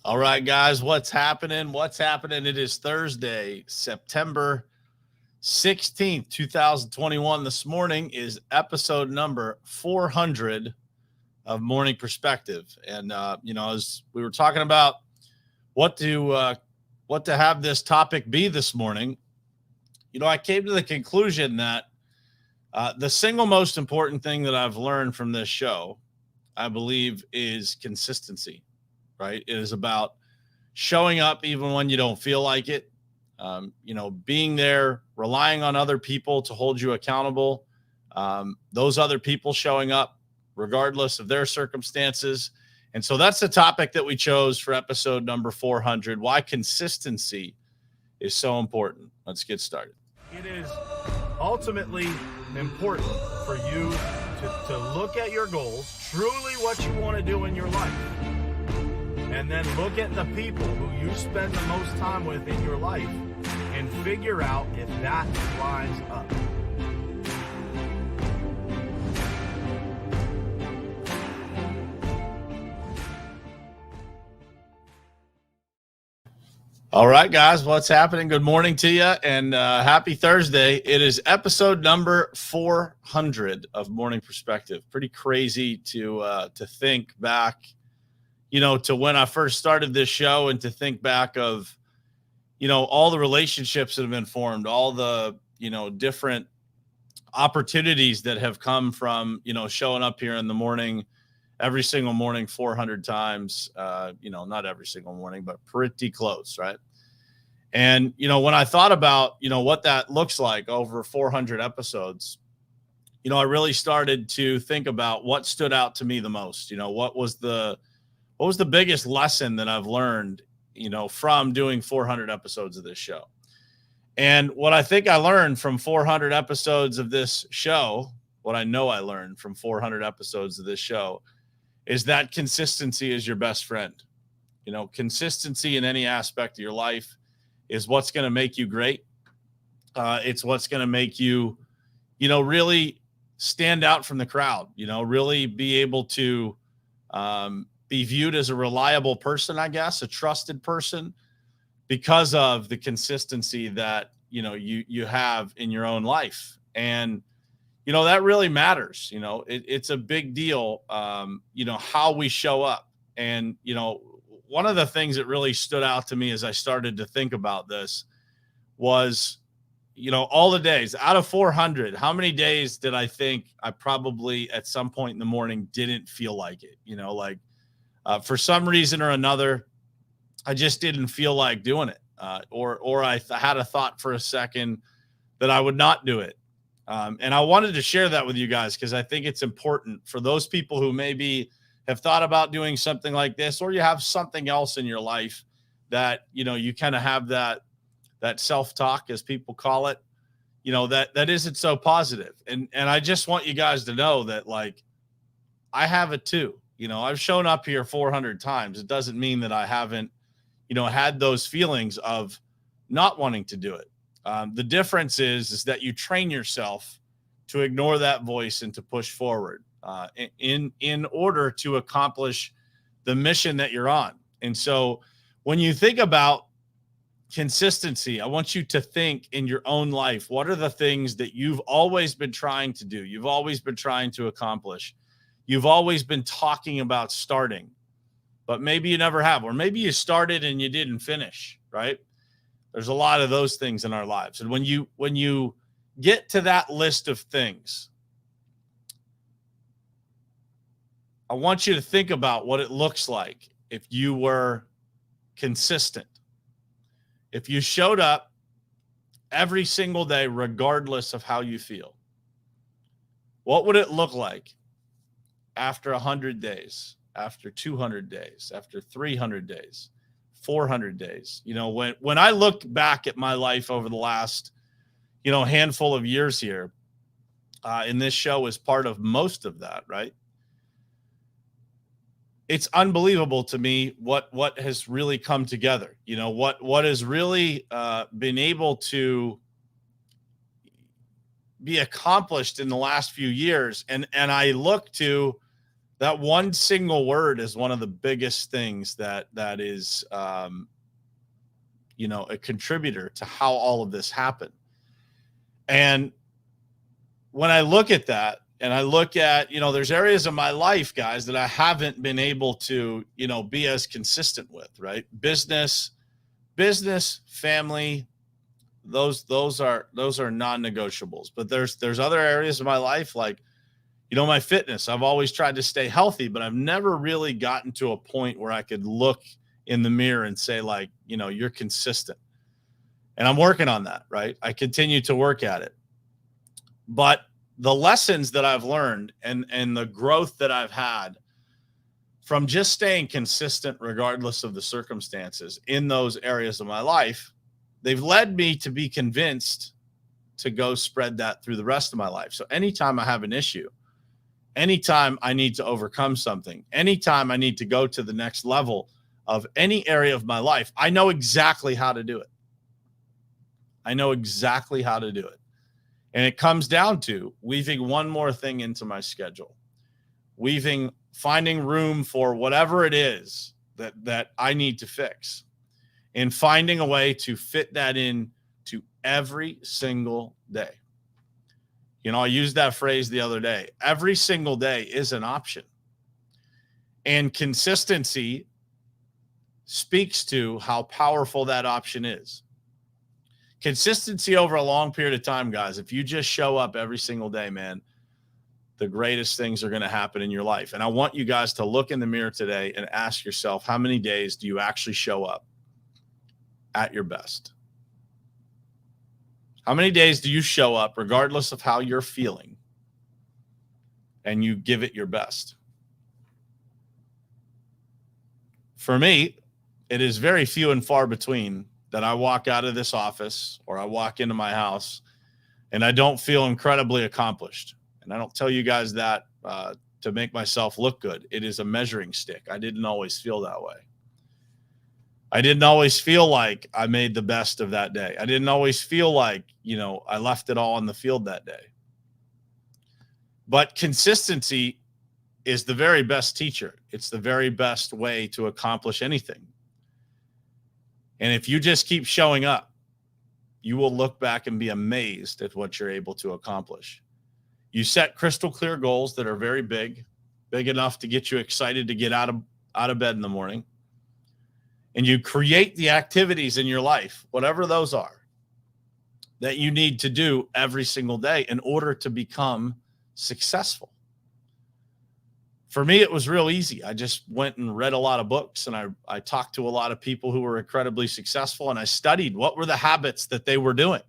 All right, guys, what's happening? What's happening? It is Thursday, September 16th, 2021. This morning is episode number 400 of Morning Perspective. And, as we were talking about what to have this topic be this morning, I came to the conclusion that the single most important thing that I've learned from this show, I believe, is consistency, right? It is about showing up even when you don't feel like it, being there, relying on other people to hold you accountable, those other people showing up regardless of their circumstances. And so that's the topic that we chose for episode number 400, why consistency is so important. Let's get started. It is ultimately important for you to look at your goals, truly what you want to do in your life, and then look at the people who you spend the most time with in your life and figure out if that lines up. All right, guys, what's happening? Good morning to you, and happy Thursday. It is episode number 400 of Morning Perspective. Pretty crazy to think back, to when I first started this show, and to think back of, all the relationships that have been formed, all the, different opportunities that have come from, showing up here in the morning, every single morning, 400 times, not every single morning, but pretty close, right? And, when I thought about, what that looks like over 400 episodes, I really started to think about what stood out to me the most. What was the biggest lesson that I've learned, from doing 400 episodes of this show? And what I think I learned from 400 episodes of this show, what I know I learned from 400 episodes of this show, is that consistency is your best friend. Consistency in any aspect of your life is what's going to make you great. It's what's going to make you, really stand out from the crowd, really be able to be viewed as a reliable person, I guess, a trusted person, because of the consistency that, you have in your own life. And, that really matters. It's a big deal, how we show up. And, one of the things that really stood out to me as I started to think about this was, all the days out of 400, how many days did I think I probably at some point in the morning didn't feel like it? For some reason or another, I just didn't feel like doing it. Or I had a thought for a second that I would not do it. And I wanted to share that with you guys because I think it's important for those people who maybe have thought about doing something like this, or you have something else in your life that, you kind of have that self-talk, as people call it, that isn't so positive. And I just want you guys to know that, like, I have it too. I've shown up here 400 times. It doesn't mean that I haven't, had those feelings of not wanting to do it. The difference is that you train yourself to ignore that voice and to push forward in order to accomplish the mission that you're on. And so when you think about consistency, I want you to think in your own life, what are the things that you've always been trying to do? You've always been trying to accomplish. You've always been talking about starting, but maybe you never have, or maybe you started and you didn't finish, right? There's a lot of those things in our lives. And when you get to that list of things, I want you to think about what it looks like if you were consistent. If you showed up every single day, regardless of how you feel, what would it look like after 100 days, after 200 days, after 300 days, 400 days? When I look back at my life over the last, handful of years here, and this show is part of most of that, right? It's unbelievable to me what has really come together. What has really been able to be accomplished in the last few years. And I look to That one single word is one of the biggest things that is, a contributor to how all of this happened. And when I look at that, and I look at, there's areas of my life, guys, that I haven't been able to, be as consistent with, right? Business, family, those are non-negotiables. But there's other areas of my life, like, my fitness. I've always tried to stay healthy, but I've never really gotten to a point where I could look in the mirror and say, like, you're consistent. And I'm working on that, right? I continue to work at it. But the lessons that I've learned and the growth that I've had from just staying consistent regardless of the circumstances in those areas of my life, they've led me to be convinced to go spread that through the rest of my life. So anytime I have an issue, anytime I need to overcome something, anytime I need to go to the next level of any area of my life, I know exactly how to do it. I know exactly how to do it. And it comes down to weaving one more thing into my schedule, finding room for whatever it is that I need to fix, and finding a way to fit that in to every single day. I used that phrase the other day. Every single day is an option. And consistency speaks to how powerful that option is. Consistency over a long period of time, guys. If you just show up every single day, man, the greatest things are going to happen in your life. And I want you guys to look in the mirror today and ask yourself, how many days do you actually show up at your best? How many days do you show up regardless of how you're feeling and you give it your best? For me, it is very few and far between that I walk out of this office or I walk into my house and I don't feel incredibly accomplished. And I don't tell you guys that to make myself look good. It is a measuring stick. I didn't always feel that way. I didn't always feel like I made the best of that day. I didn't always feel like, I left it all on the field that day. But consistency is the very best teacher. It's the very best way to accomplish anything. And if you just keep showing up, you will look back and be amazed at what you're able to accomplish. You set crystal clear goals that are very big enough to get you excited to get out of bed in the morning. And you create the activities in your life, whatever those are, that you need to do every single day in order to become successful. For me, it was real easy. I just went and read a lot of books, and I talked to a lot of people who were incredibly successful, and I studied what were the habits that they were doing.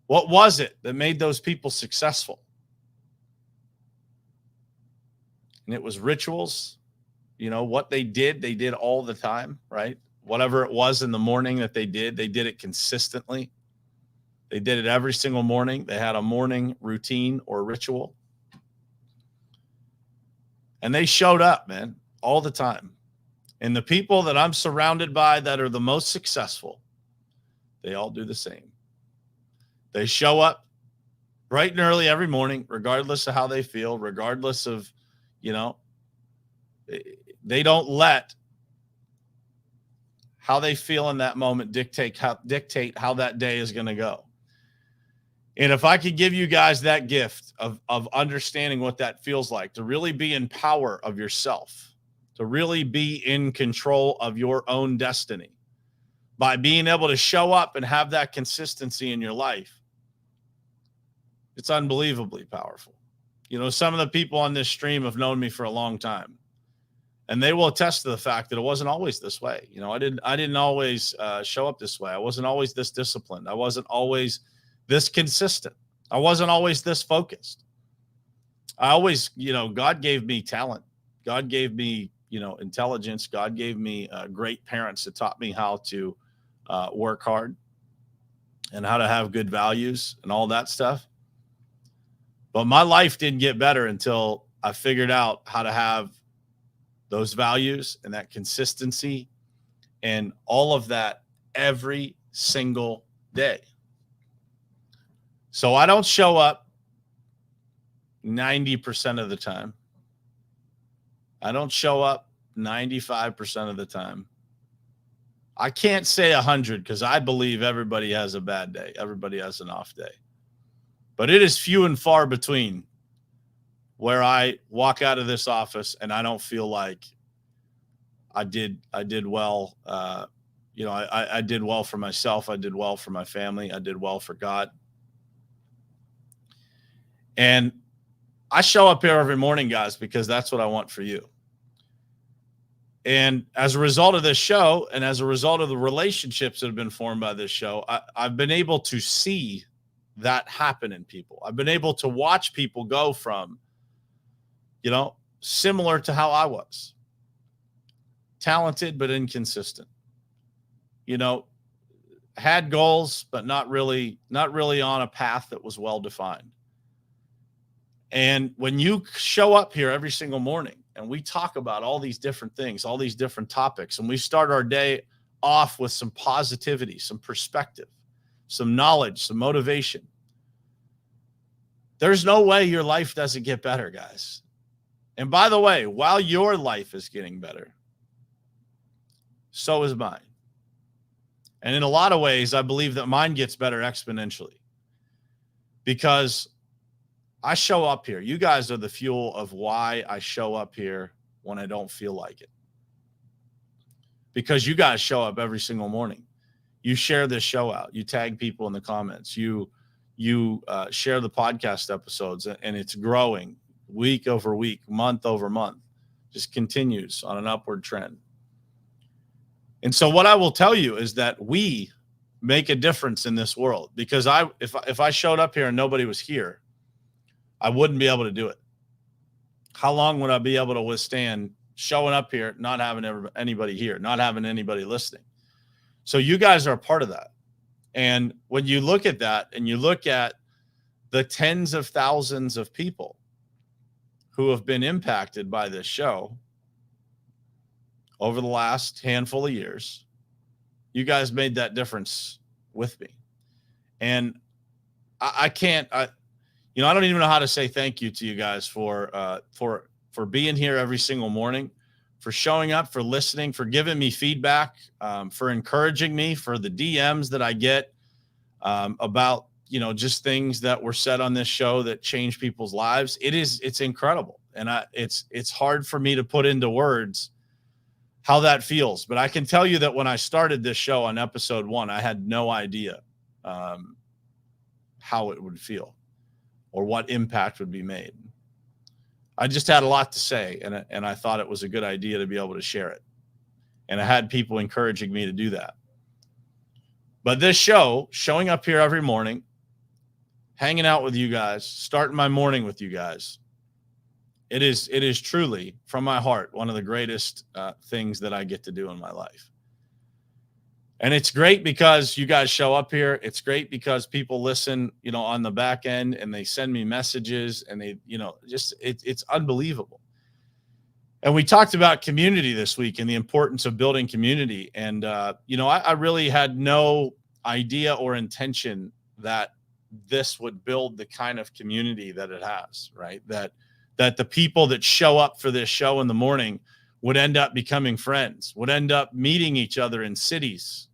What was it that made those people successful? And it was rituals. What they did all the time, right? Whatever it was in the morning that they did it consistently. They did it every single morning. They had a morning routine or ritual. And they showed up, man, all the time. And the people that I'm surrounded by that are the most successful, they all do the same. They show up bright and early every morning, regardless of how they feel, regardless of, they don't let how they feel in that moment dictate how that day is going to go. And if I could give you guys that gift of understanding what that feels like, to really be in power of yourself, to really be in control of your own destiny, by being able to show up and have that consistency in your life, it's unbelievably powerful. Some of the people on this stream have known me for a long time, and they will attest to the fact that it wasn't always this way. I didn't always show up this way. I wasn't always this disciplined. I wasn't always this consistent. I wasn't always this focused. I always, God gave me talent. God gave me, intelligence. God gave me great parents that taught me how to work hard and how to have good values and all that stuff. But my life didn't get better until I figured out how to have those values and that consistency and all of that every single day. So I don't show up 90% of the time. I don't show up 95% of the time. I can't say 100 because I believe everybody has a bad day. Everybody has an off day. But it is few and far between where I walk out of this office and I don't feel like I did well. I did well for myself. I did well for my family. I did well for God. And I show up here every morning, guys, because that's what I want for you. And as a result of this show, and as a result of the relationships that have been formed by this show, I've been able to see that happen in people. I've been able to watch people go from, similar to how I was. Talented, but inconsistent. Had goals, but not really on a path that was well-defined. And when you show up here every single morning and we talk about all these different things, all these different topics, and we start our day off with some positivity, some perspective, some knowledge, some motivation, there's no way your life doesn't get better, guys. And by the way, while your life is getting better, so is mine. And in a lot of ways, I believe that mine gets better exponentially because I show up here. You guys are the fuel of why I show up here when I don't feel like it. Because you guys show up every single morning. You share this show out. You tag people in the comments. You share the podcast episodes, and it's growing week over week, month over month. Just continues on an upward trend. And so what I will tell you is that we make a difference in this world because if I showed up here and nobody was here, I wouldn't be able to do it. How long would I be able to withstand showing up here, not having anybody here, not having anybody listening? So you guys are a part of that. And when you look at that and you look at the tens of thousands of people who have been impacted by this show over the last handful of years, you guys made that difference with me. And I don't even know how to say thank you to you guys for being here every single morning, for showing up, for listening, for giving me feedback, for encouraging me, for the DMs that I get about, just things that were said on this show that change people's lives. It's incredible. And it's hard for me to put into words how that feels. But I can tell you that when I started this show on episode 1, I had no idea how it would feel or what impact would be made. I just had a lot to say, and I thought it was a good idea to be able to share it. And I had people encouraging me to do that. But this show, showing up here every morning, hanging out with you guys, starting my morning with you guys, it is truly, from my heart, one of the greatest things that I get to do in my life. And it's great because you guys show up here. It's great because people listen, on the back end, and they send me messages, and they, it's unbelievable. And we talked about community this week and the importance of building community. And, I really had no idea or intention that this would build the kind of community that it has, right? That the people that show up for this show in the morning would end up becoming friends, would end up meeting each other in cities,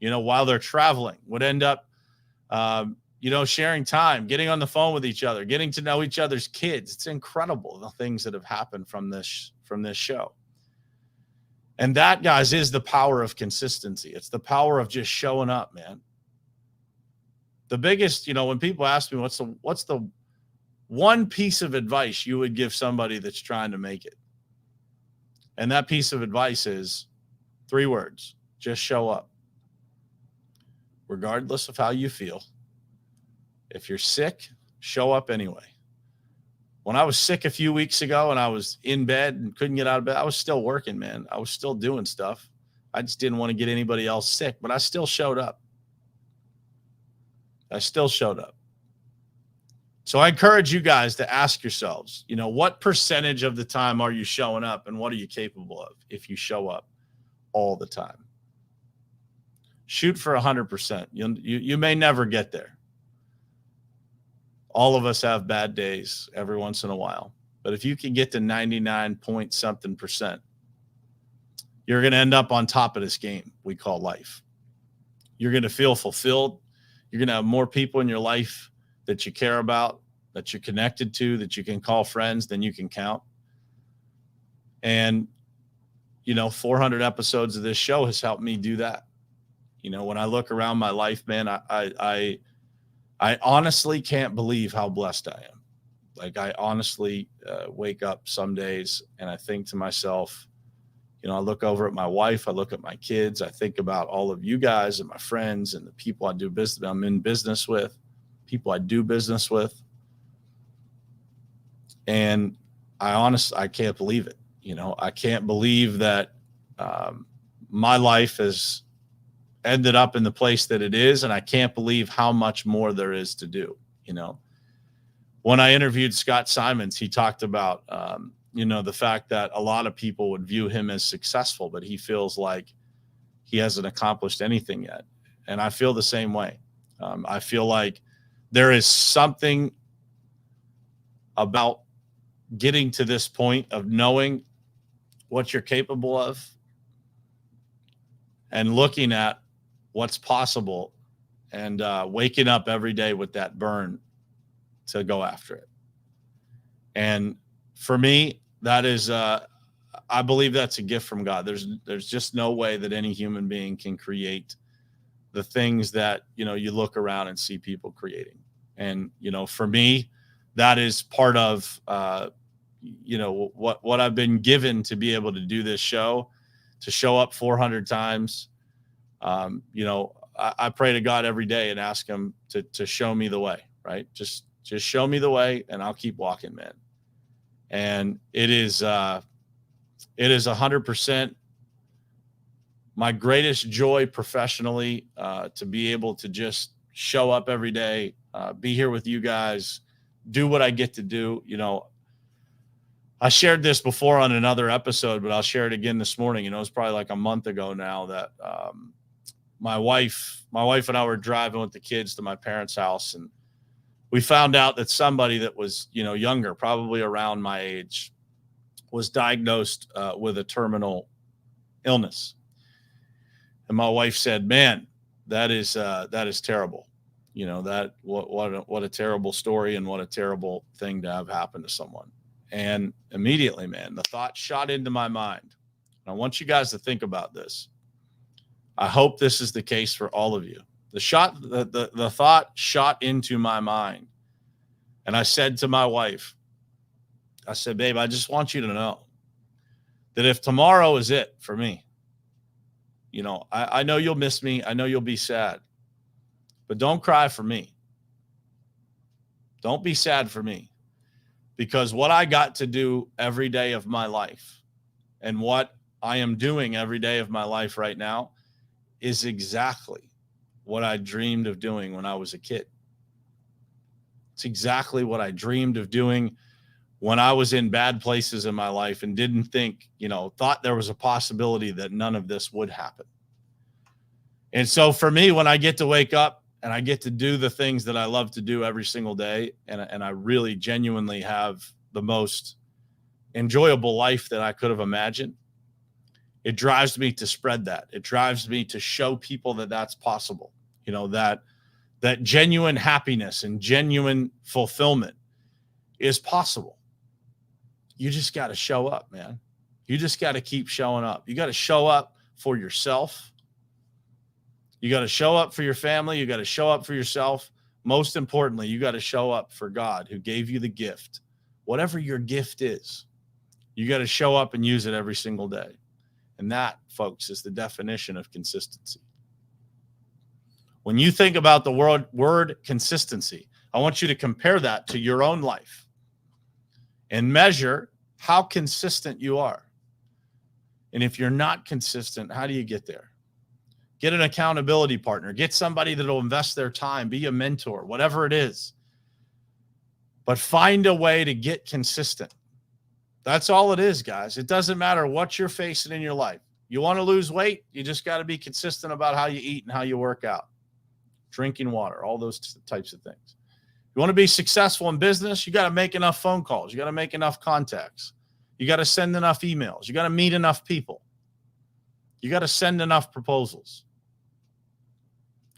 while they're traveling, would end up, sharing time, getting on the phone with each other, getting to know each other's kids. It's incredible, the things that have happened from this show. And that, guys, is the power of consistency. It's the power of just showing up, man. The biggest, when people ask me, what's the one piece of advice you would give somebody that's trying to make it? And that piece of advice is 3 words: just show up. Regardless of how you feel. If you're sick, show up anyway. When I was sick a few weeks ago and I was in bed and couldn't get out of bed, I was still working, man. I was still doing stuff. I just didn't want to get anybody else sick, but I still showed up. So I encourage you guys to ask yourselves, what percentage of the time are you showing up, and what are you capable of if you show up all the time? Shoot for 100%. You may never get there. All of us have bad days every once in a while. but if you can get to 99 point something percent, you're going to end up on top of this game we call life. You're going to feel fulfilled. You're going to have more people in your life that you care about, that you're connected to, that you can call friends than you can count. And, 400 episodes of this show has helped me do that. When I look around my life, man, I honestly can't believe how blessed I am. Like, I honestly wake up some days and I think to myself, I look over at my wife, I look at my kids, I think about all of you guys and my friends and the people I'm in business with, people I do business with. And I can't believe it. I can't believe that my life has ended up in the place that it is. And I can't believe how much more there is to do. When I interviewed Scott Simons, he talked about, the fact that a lot of people would view him as successful, but he feels like he hasn't accomplished anything yet. And I feel the same way. I feel like there is something about getting to this point of knowing what you're capable of and looking at what's possible and waking up every day with that burn to go after it. And for me, that is, I believe that's a gift from God. There's just no way that any human being can create the things that, you look around and see people creating. And, for me, that is part of, what I've been given to be able to do this show, to show up 400 times. I pray to God every day and ask him to show me the way, right? Just show me the way and I'll keep walking, man. And it is 100% my greatest joy professionally, to be able to just show up every day, be here with you guys, do what I get to do. I shared this before on another episode, but I'll share it again this morning. It's probably like a month ago now that my wife and I were driving with the kids to my parents' house, and we found out that somebody that was, younger, probably around my age, was diagnosed with a terminal illness. And my wife said, "Man, that is terrible. What a terrible story and what a terrible thing to have happen to someone." And immediately, man, the thought shot into my mind. And I want you guys to think about this. I hope this is the case for all of you. The thought shot into my mind. And I said to my wife, I said, "Babe, I just want you to know that if tomorrow is it for me, I know you'll miss me. I know you'll be sad, but don't cry for me. Don't be sad for me. Because what I got to do every day of my life and what I am doing every day of my life right now is exactly what I dreamed of doing when I was a kid. It's exactly what I dreamed of doing when I was in bad places in my life and didn't think, thought there was a possibility that none of this would happen." And so for me, when I get to wake up and I get to do the things that I love to do every single day, and I really genuinely have the most enjoyable life that I could have imagined, it drives me to spread that. It drives me to show people that that's possible, that genuine happiness and genuine fulfillment is possible. You just got to show up, man. You just got to keep showing up. You got to show up for yourself. You got to show up for your family. You got to show up for yourself. Most importantly, you got to show up for God who gave you the gift. Whatever your gift is, you got to show up and use it every single day. And that, folks, is the definition of consistency. When you think about the word consistency, I want you to compare that to your own life and measure how consistent you are. And if you're not consistent, how do you get there? Get an accountability partner. Get somebody that will invest their time. Be a mentor, whatever it is. But find a way to get consistent. That's all it is, guys. It doesn't matter what you're facing in your life. You want to lose weight? You just got to be consistent about how you eat and how you work out. Drinking water, all those types of things. You want to be successful in business? You got to make enough phone calls. You got to make enough contacts. You got to send enough emails. You got to meet enough people. You got to send enough proposals.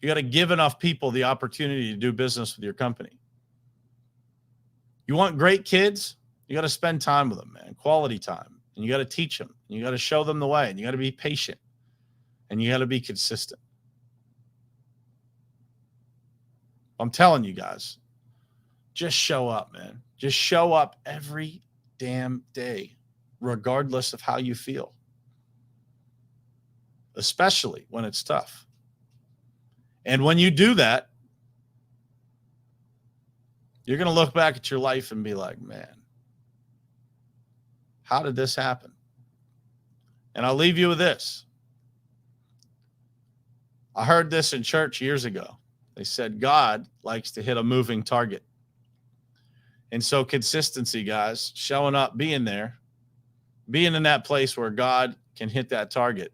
You got to give enough people the opportunity to do business with your company. You want great kids? You got to spend time with them, man, quality time. And you got to teach them. And you got to show them the way. And you got to be patient. And you got to be consistent. I'm telling you guys, just show up, man. Just show up every damn day, regardless of how you feel, especially when it's tough. And when you do that, you're going to look back at your life and be like, man, how did this happen? And I'll leave you with this. I heard this in church years ago. They said God likes to hit a moving target. And so consistency, guys, showing up, being there, being in that place where God can hit that target,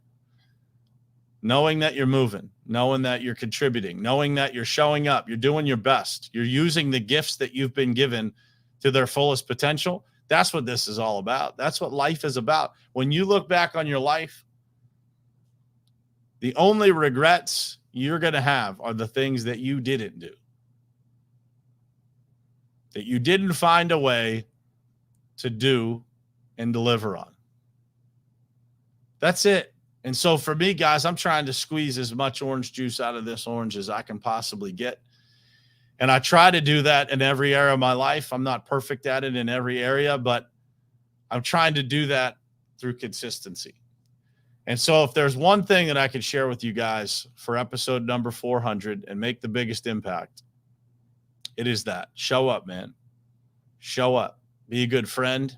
knowing that you're moving, knowing that you're contributing, knowing that you're showing up, you're doing your best, you're using the gifts that you've been given to their fullest potential. That's what this is all about. That's what life is about. When you look back on your life, the only regrets you're going to have are the things that you didn't do, that you didn't find a way to do and deliver on. That's it. And so for me, guys, I'm trying to squeeze as much orange juice out of this orange as I can possibly get. And I try to do that in every area of my life. I'm not perfect at it in every area, but I'm trying to do that through consistency. And so if there's one thing that I could share with you guys for episode number 400 and make the biggest impact, it is that. Show up, man. Show up. Be a good friend.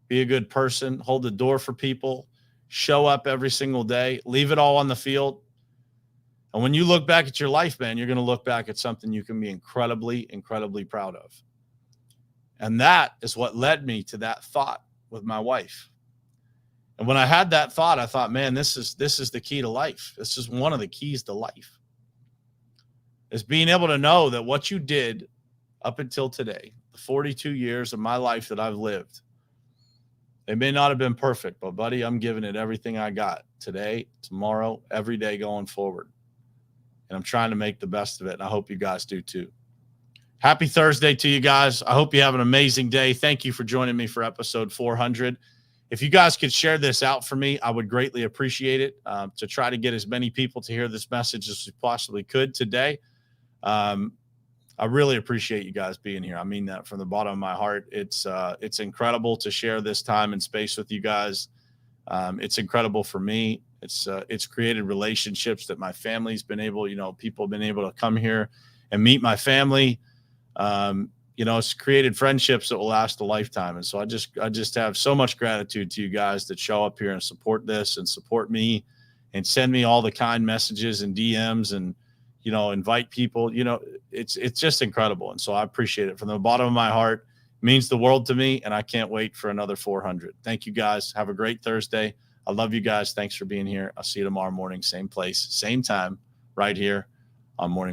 Be a good person. Hold the door for people. Show up every single day. Leave it all on the field. And when you look back at your life, man, you're going to look back at something you can be incredibly, incredibly proud of. And that is what led me to that thought with my wife. And when I had that thought, I thought, man, this is the key to life. This is one of the keys to life, is being able to know that what you did up until today, the 42 years of my life that I've lived, they may not have been perfect, but buddy, I'm giving it everything I got today, tomorrow, every day going forward. And I'm trying to make the best of it. And I hope you guys do too. Happy Thursday to you guys. I hope you have an amazing day. Thank you for joining me for episode 400. If you guys could share this out for me, I would greatly appreciate it, to try to get as many people to hear this message as we possibly could today. I really appreciate you guys being here. I mean that from the bottom of my heart. It's incredible to share this time and space with you guys. It's incredible for me. It's created relationships that my family's been able, people have been able to come here and meet my family. It's created friendships that will last a lifetime. And so I just have so much gratitude to you guys that show up here and support this and support me and send me all the kind messages and DMs and, invite people. It's just incredible. And so I appreciate it from the bottom of my heart. It means the world to me. And I can't wait for another 400. Thank you guys. Have a great Thursday. I love you guys. Thanks for being here. I'll see you tomorrow morning, same place, same time, right here on Morning